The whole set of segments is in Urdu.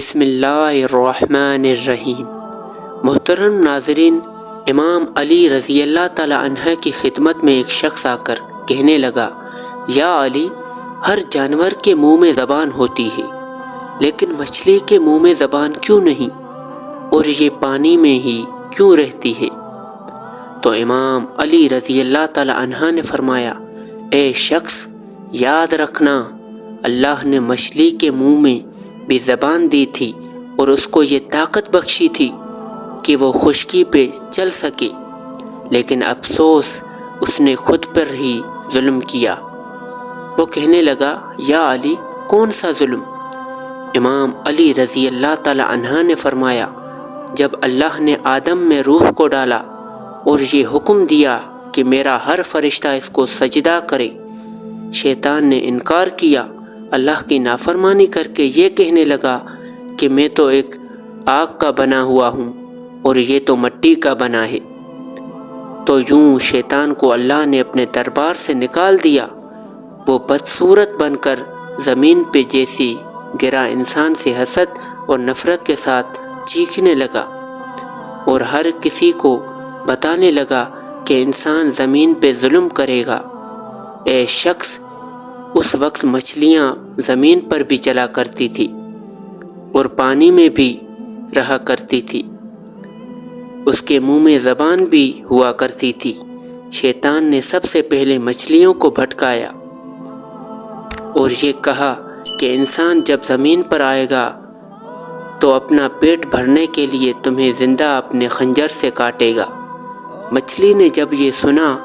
بسم اللہ الرحمن الرحیم۔ محترم ناظرین، امام علی رضی اللہ تعالی عنہ کی خدمت میں ایک شخص آ کر کہنے لگا، یا علی، ہر جانور کے منہ میں زبان ہوتی ہے لیکن مچھلی کے منہ میں زبان کیوں نہیں، اور یہ پانی میں ہی کیوں رہتی ہے؟ تو امام علی رضی اللہ تعالی عنہ نے فرمایا، اے شخص، یاد رکھنا، اللہ نے مچھلی کے منہ میں بھی زبان دی تھی اور اس کو یہ طاقت بخشی تھی کہ وہ خشکی پہ چل سکے، لیکن افسوس اس نے خود پر ہی ظلم کیا۔ وہ کہنے لگا، یا علی، کون سا ظلم؟ امام علی رضی اللہ تعالی عنہ نے فرمایا، جب اللہ نے آدم میں روح کو ڈالا اور یہ حکم دیا کہ میرا ہر فرشتہ اس کو سجدہ کرے، شیطان نے انکار کیا، اللہ کی نافرمانی کر کے یہ کہنے لگا کہ میں تو ایک آگ کا بنا ہوا ہوں اور یہ تو مٹی کا بنا ہے۔ تو یوں شیطان کو اللہ نے اپنے دربار سے نکال دیا۔ وہ بدصورت بن کر زمین پہ جیسی گرا، انسان سے حسد اور نفرت کے ساتھ چیخنے لگا اور ہر کسی کو بتانے لگا کہ انسان زمین پہ ظلم کرے گا۔ اے شخص، اس وقت مچھلیاں زمین پر بھی چلا کرتی تھی اور پانی میں بھی رہا کرتی تھی، اس کے منہ میں زبان بھی ہوا کرتی تھی۔ شیطان نے سب سے پہلے مچھلیوں کو بھٹکایا اور یہ کہا کہ انسان جب زمین پر آئے گا تو اپنا پیٹ بھرنے کے لیے تمہیں زندہ اپنے خنجر سے کاٹے گا۔ مچھلی نے جب یہ سنا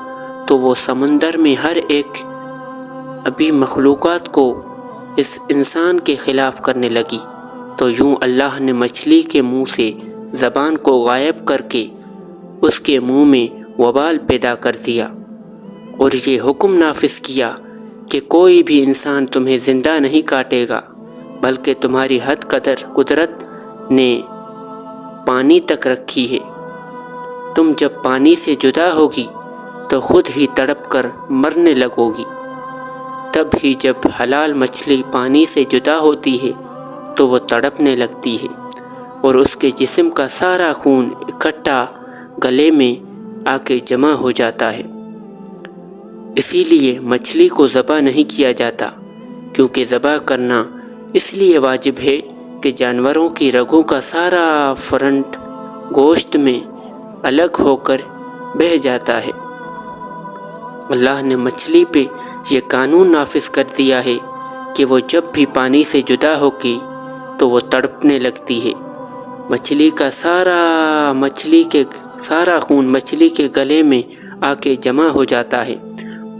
تو وہ سمندر میں ہر ایک ابھی مخلوقات کو اس انسان کے خلاف کرنے لگی۔ تو یوں اللہ نے مچھلی کے منہ سے زبان کو غائب کر کے اس کے منہ میں وبال پیدا کر دیا اور یہ حکم نافذ کیا کہ کوئی بھی انسان تمہیں زندہ نہیں کاٹے گا، بلکہ تمہاری حد قدر قدرت نے پانی تک رکھی ہے۔ تم جب پانی سے جدا ہوگی تو خود ہی تڑپ کر مرنے لگو گی۔ تب ہی جب حلال مچھلی پانی سے جدا ہوتی ہے تو وہ تڑپنے لگتی ہے اور اس کے جسم کا سارا خون اکٹھا گلے میں آ کے جمع ہو جاتا ہے۔ اسی لیے مچھلی کو ذبح نہیں کیا جاتا، کیونکہ ذبح کرنا اس لیے واجب ہے کہ جانوروں کی رگوں کا سارا فرنٹ گوشت میں الگ ہو کر بہہ جاتا ہے۔ اللہ نے مچھلی پہ یہ قانون نافذ کر دیا ہے کہ وہ جب بھی پانی سے جدا ہوگی تو وہ تڑپنے لگتی ہے۔ مچھلی کا سارا خون مچھلی کے گلے میں آ کے جمع ہو جاتا ہے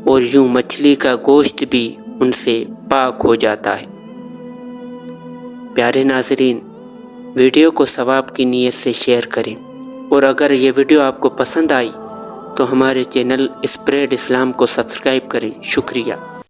اور یوں مچھلی کا گوشت بھی ان سے پاک ہو جاتا ہے۔ پیارے ناظرین، ویڈیو کو ثواب کی نیت سے شیئر کریں، اور اگر یہ ویڈیو آپ کو پسند آئی تو ہمارے چینل اسپریڈ اسلام کو سبسکرائب کریں۔ شکریہ۔